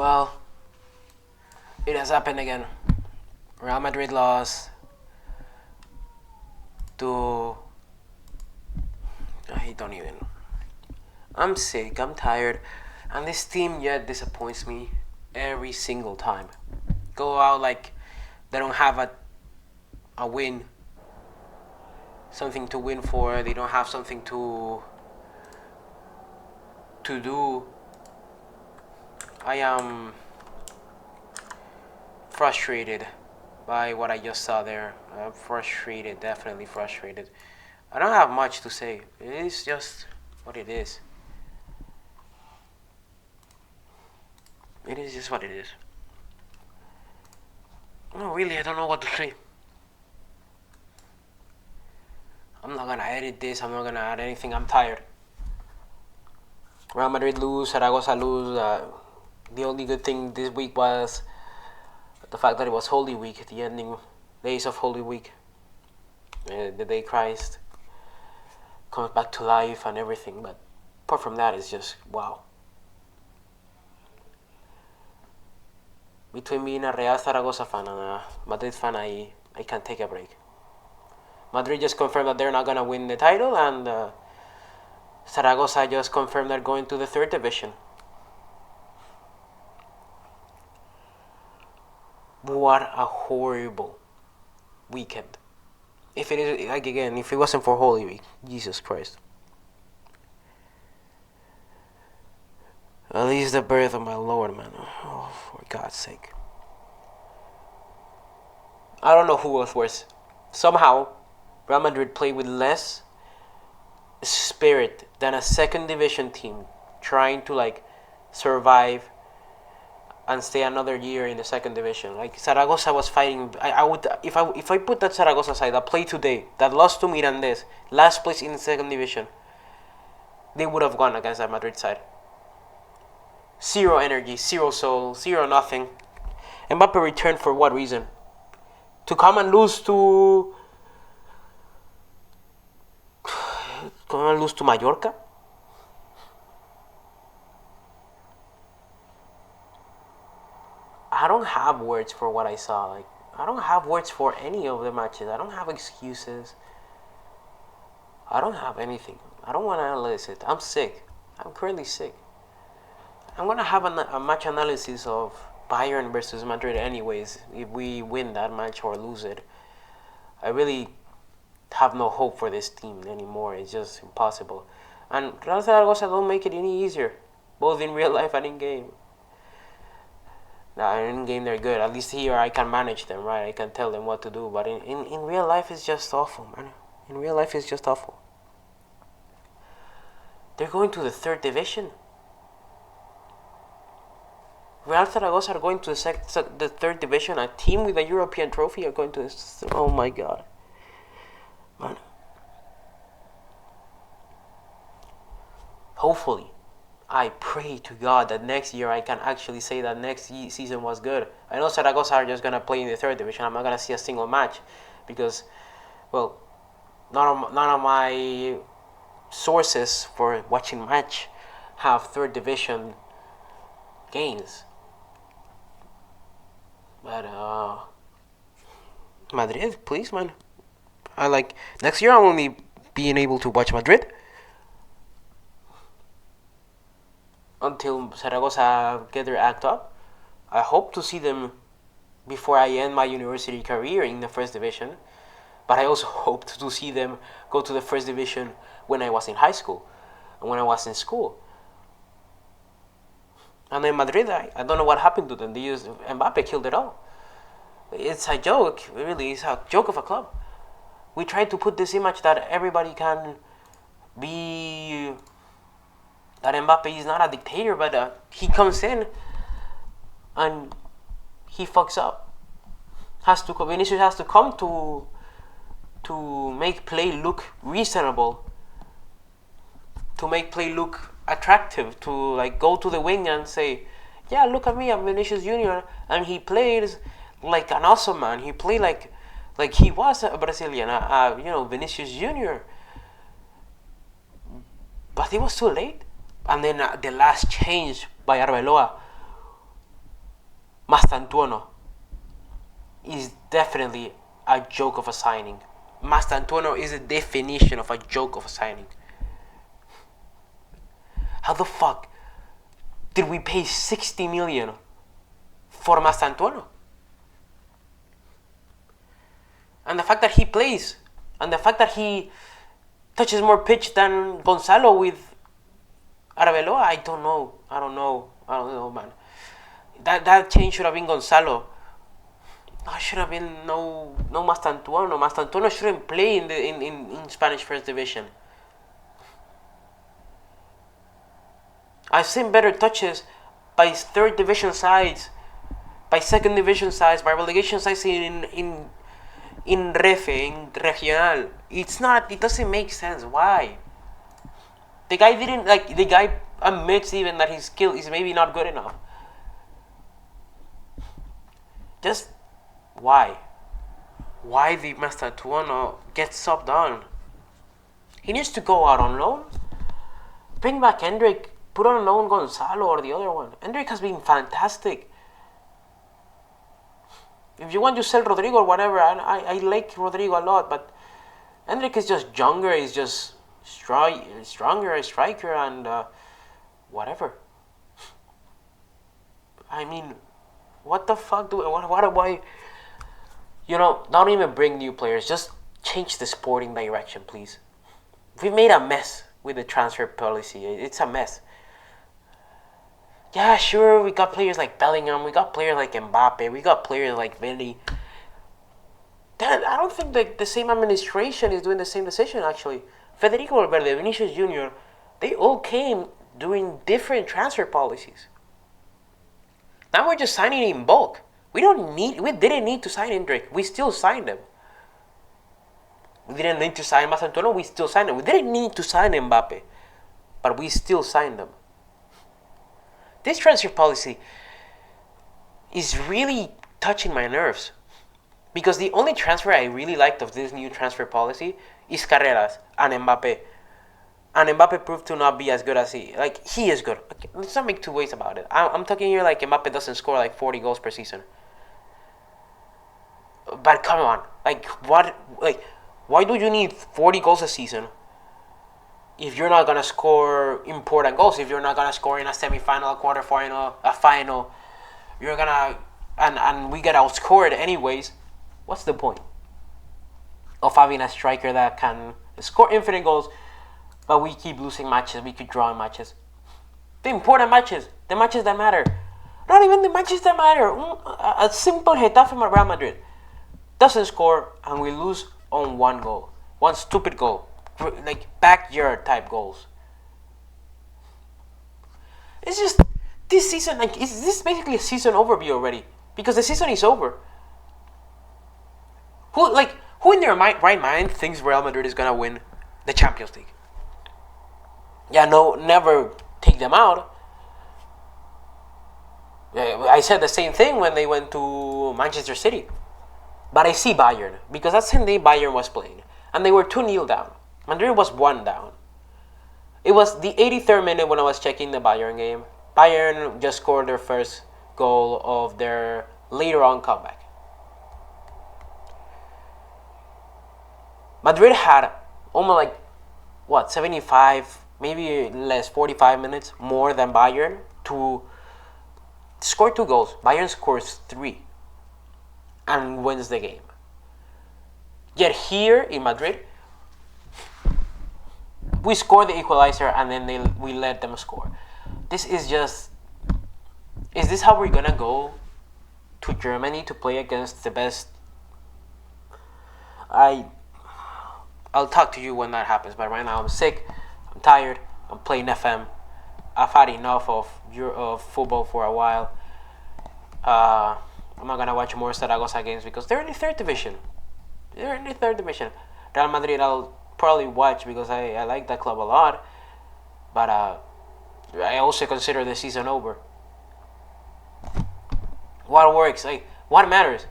Well, it has happened again. Real Madrid lost to. I don't even. I'm sick. I'm tired, and this team yet disappoints me every single time. Go out like they don't have a win, something to win for. They don't have something to do. I am frustrated by what I just saw there. I'm frustrated, definitely frustrated. I don't have much to say. It is just what it is. It is just what it is. No, really, I don't know what to say. I'm not gonna edit this. I'm not gonna add anything. I'm tired. Real Madrid lose, Zaragoza lose. The only good thing this week was the fact that it was Holy Week, the ending days of Holy Week. The day Christ comes back to life and everything. But apart from that, it's just wow. Between being a Real Zaragoza fan and a Madrid fan, I can't take a break. Madrid just confirmed that they're not gonna win the title, and Zaragoza just confirmed they're going to the third division. What a horrible weekend. If it is like again, if it wasn't for Holy Week, Jesus Christ. At least the birth of my Lord, man. Oh, for God's sake. I don't know who was worse. Somehow, Real Madrid played with less spirit than a second division team trying to like survive and stay another year in the second division. Like Zaragoza was fighting. I would if I put that Zaragoza side that played today, that lost to Mirandes, last place in the second division, they would have gone against that Madrid side. Zero energy, zero soul, zero nothing. Mbappe returned for what reason? To come and lose to Mallorca? I don't have words for what I saw. Like I don't have words for any of the matches. I don't have excuses. I don't have anything. I don't want to analyze it. I'm sick. I'm currently sick. I'm gonna have a match analysis of Bayern versus Madrid anyways. If we win that match or lose it, I really have no hope for this team anymore. It's just impossible. And Real Zaragoza don't make it any easier, both in real life and in game. Now, in game they're good. At least here I can manage them, right? I can tell them what to do. But in real life it's just awful, man. In real life it's just awful. They're going to the third division. Real Zaragoza are going to the third division. A team with a European trophy are going to this. Oh my God. Man. Hopefully, I pray to God that next year I can actually say that next season was good. I know Zaragoza are just going to play in the third division. I'm not going to see a single match because, well, none of my sources for watching match have third division games. But Madrid, please, man. I like next year. I'm only being able to watch Madrid until Zaragoza get their act up. I hope to see them before I end my university career in the first division. But I also hope to see them go to the first division when I was in high school and when I was in school. And in Madrid, I don't know what happened to them. They used Mbappe killed it all. It's a joke, really. It's a joke of a club. We try to put this image that everybody can be, that Mbappe is not a dictator, but he comes in and he fucks up. Vinicius has to come to make play look reasonable, to make play look attractive, to like go to the wing and say, yeah, look at me, I'm Vinicius Junior, and he plays like an awesome man. He played like he was a Brazilian, Vinicius Junior. But it was too late. And then the last change by Arbeloa Mastantuono is definitely a joke of a signing. Mastantuono is a definition of a joke of a signing. How the fuck did we pay 60 million for Mastantuono? And the fact that he plays, and the fact that he touches more pitch than Gonzalo with Arbeloa, I don't know, man. That change should have been Gonzalo. No, should have been no Mastantuono. Mastantuono shouldn't play in Spanish First Division. I've seen better touches by third division sides, by second division sides, by relegation sides in Refe, in Regional. It doesn't make sense. Why? The guy admits even that his skill is maybe not good enough. Just why? Why did Mastantuono get subbed on? He needs to go out on loan. Bring back Hendrik. Put on loan Gonzalo or the other one. Hendrik has been fantastic. If you want to sell Rodrigo or whatever, I like Rodrigo a lot, but Hendrik is just younger. He's just stronger, a striker, and whatever. I mean, what the fuck what why? Don't even bring new players. Just change the sporting direction, please. We've made a mess with the transfer policy. It's a mess. Yeah, sure, we got players like Bellingham, we got players like Mbappe, we got players like Vini. I don't think the same administration is doing the same decision, actually. Federico Valverde, Vinicius Jr., they all came doing different transfer policies. Now we're just signing in bulk. We didn't need to sign Hendrik. We still signed him. We didn't need to sign Mastantuono. We still signed him. We didn't need to sign Mbappe, but we still signed him. This transfer policy is really touching my nerves, because the only transfer I really liked of this new transfer policy is Carreras and Mbappe. And Mbappe proved to not be as good as he is good. Okay, let's not make two ways about it. I'm talking here like Mbappe doesn't score like 40 goals per season. But come on, why do you need 40 goals a season if you're not gonna score important goals? If you're not gonna score in a semi-final, a quarter-final, a final, you're gonna and we get outscored anyways. What's the point of having a striker that can score infinite goals, but we keep losing matches, we keep drawing matches? The important matches, the matches that matter. Not even the matches that matter. A simple Getafe Real Madrid doesn't score and we lose on one goal. One stupid goal. Like backyard type goals. It's just this season, is this basically a season overview already? Because the season is over. Who in their right mind thinks Real Madrid is gonna win the Champions League? Yeah, no, never take them out. I said the same thing when they went to Manchester City. But I see Bayern, because that's the day Bayern was playing. And they were 2-0 down. Madrid was 1 down. It was the 83rd minute when I was checking the Bayern game. Bayern just scored their first goal of their later on comeback. Madrid had almost 75, maybe less, 45 minutes more than Bayern to score 2 goals. Bayern scores 3 and wins the game. Yet here in Madrid, we score the equalizer and then we let them score. This is just... Is this how we're gonna go to Germany to play against the best? I'll talk to you when that happens, but right now I'm sick, I'm tired, I'm playing FM. I've had enough of football for a while. I'm not gonna watch more Zaragoza games because they're in the third division. Real Madrid I'll probably watch because I like that club a lot, but I also consider the season over. What works? What matters?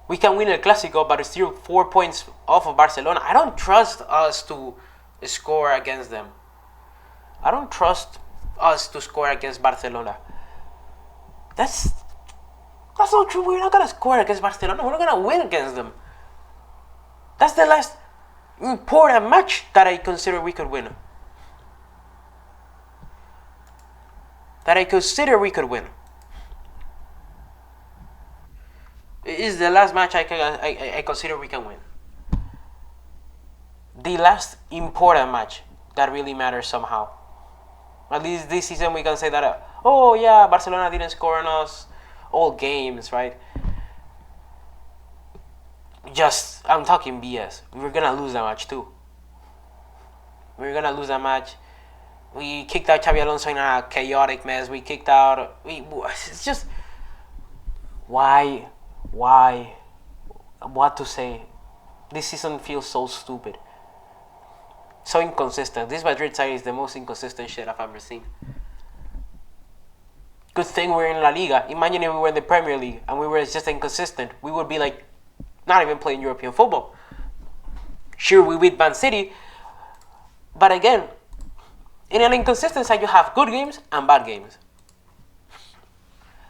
We can win El Clásico, but it's still 4 points off of Barcelona. I don't trust us to score against them. I don't trust us to score against Barcelona. That's not true. We're not gonna score against Barcelona. We're not gonna win against them. That's the last important match that I consider we could win. It is the last match I consider we can win. The last important match that really matters somehow. At least this season we can say that, oh yeah, Barcelona didn't score on us all games, right? I'm talking BS. We're gonna lose that match too. We kicked out Xabi Alonso in a chaotic mess. It's just, why, what to say? This season feels so stupid. So inconsistent. This Madrid side is the most inconsistent shit I've ever seen. Good thing we're in La Liga. Imagine if we were in the Premier League and we were just inconsistent. We would be like not even playing European football. Sure, we beat Man City, but again, in an inconsistent side, you have good games and bad games.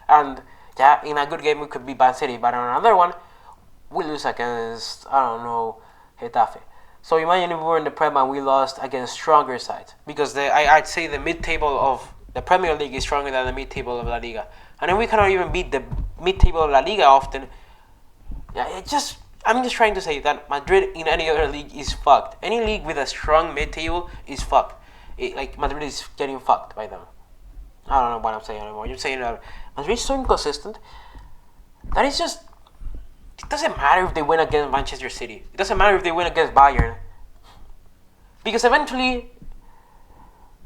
And yeah, in a good game we could beat Man City, but in another one, we lose against, I don't know, Getafe. So imagine if we were in the Prem and we lost against stronger sides. Because I'd say the mid-table of the Premier League is stronger than the mid-table of La Liga. And then we cannot even beat the mid-table of La Liga often. Yeah, I'm just trying to say that Madrid in any other league is fucked. Any league with a strong mid-table is fucked. Madrid is getting fucked by them. I don't know what I'm saying anymore. You're saying that Madrid is so inconsistent that it's just... It doesn't matter if they win against Manchester City. It doesn't matter if they win against Bayern. Because eventually,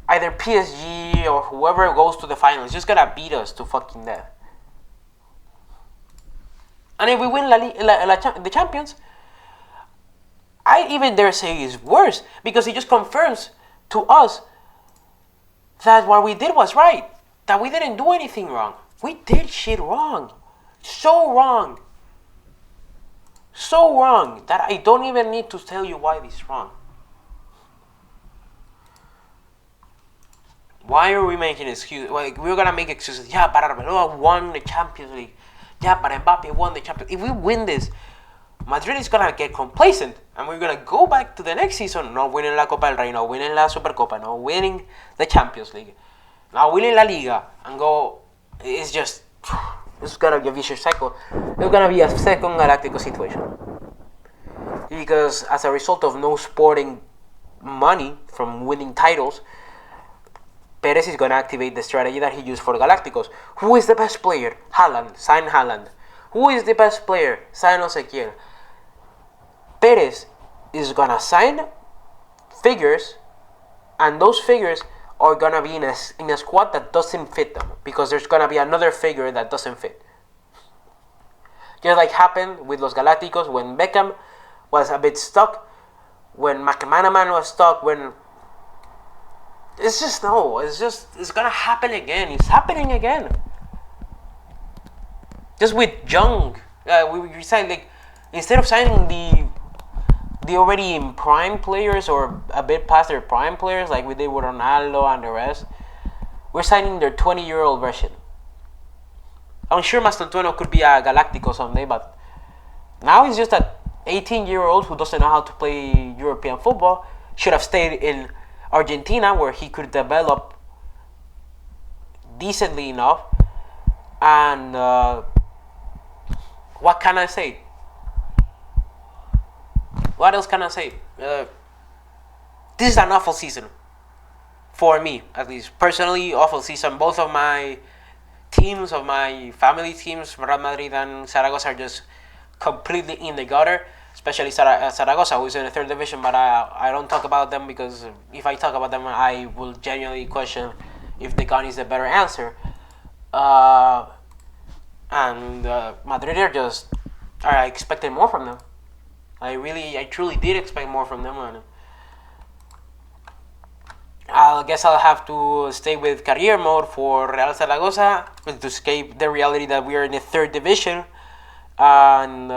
either PSG or whoever goes to the finals is just gonna beat us to fucking death. And if we win the Champions, I even dare say it's worse. Because it just confirms to us that what we did was right. That we didn't do anything wrong. We did shit wrong. So wrong. So wrong that I don't even need to tell you why this is wrong. Why are we making excuses? Like, we're gonna make excuses. Yeah, but Arbeloa won the Champions League. Yeah, but Mbappe won the Champions League. If we win this, Madrid is gonna get complacent, and we're gonna go back to the next season not winning La Copa del Rey, not winning La Supercopa, not winning the Champions League, not winning La Liga, and go. It's gonna be a vicious cycle. It's gonna be a second Galactico situation. Because as a result of no sporting money from winning titles, Perez is gonna activate the strategy that he used for Galacticos. Who is the best player? Haaland. Sign Haaland. Who is the best player? Sign Ezequiel. Perez is gonna sign figures, and those figures are gonna be in a squad that doesn't fit them, because there's gonna be another figure that doesn't fit. Just like happened with Los Galácticos when Beckham was a bit stuck, when McManaman was stuck, when it's gonna happen again. It's happening again. Just with Young, we signed, like, instead of signing the already in prime players or a bit past their prime players, like we did with Ronaldo and the rest, we're signing their 20-year-old version. I'm sure Mastantuono could be a Galactico someday, but now he's just an 18-year-old who doesn't know how to play European football. Should have stayed in Argentina, where he could develop decently enough. And what can I say? What else can I say? This is an awful season. For me, at least. Personally, awful season. Both of my teams, of my family teams, Real Madrid and Zaragoza, are just completely in the gutter. Especially Zaragoza, who is in the third division, but I don't talk about them, because if I talk about them, I will genuinely question if the gun is the better answer. And Madrid I expected more from them. I truly did expect more from them. And I guess I'll have to stay with career mode for Real Zaragoza to escape the reality that we are in the third division. And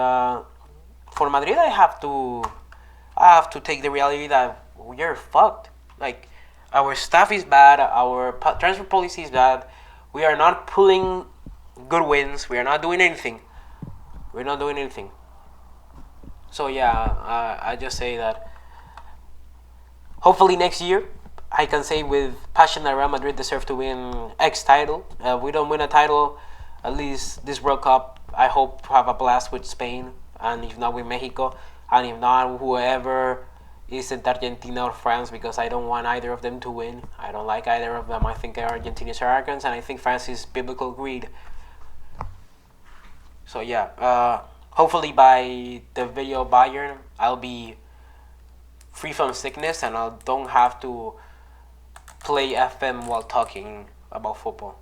for Madrid, I have to take the reality that we are fucked. Like, our staff is bad, our transfer policy is bad. We are not pulling good wins. We are not doing anything. We're not doing anything. So yeah, I just say that hopefully next year I can say with passion that Real Madrid deserve to win X title. We don't win a title, at least this World Cup. I hope to have a blast with Spain, and if not with Mexico, and if not whoever isn't Argentina or France, because I don't want either of them to win. I don't like either of them. I think Argentinians are arrogant, and I think France is biblical greed. So yeah, hopefully by the video Bayern, I'll be free from sickness and I don't have to play FM while talking about football.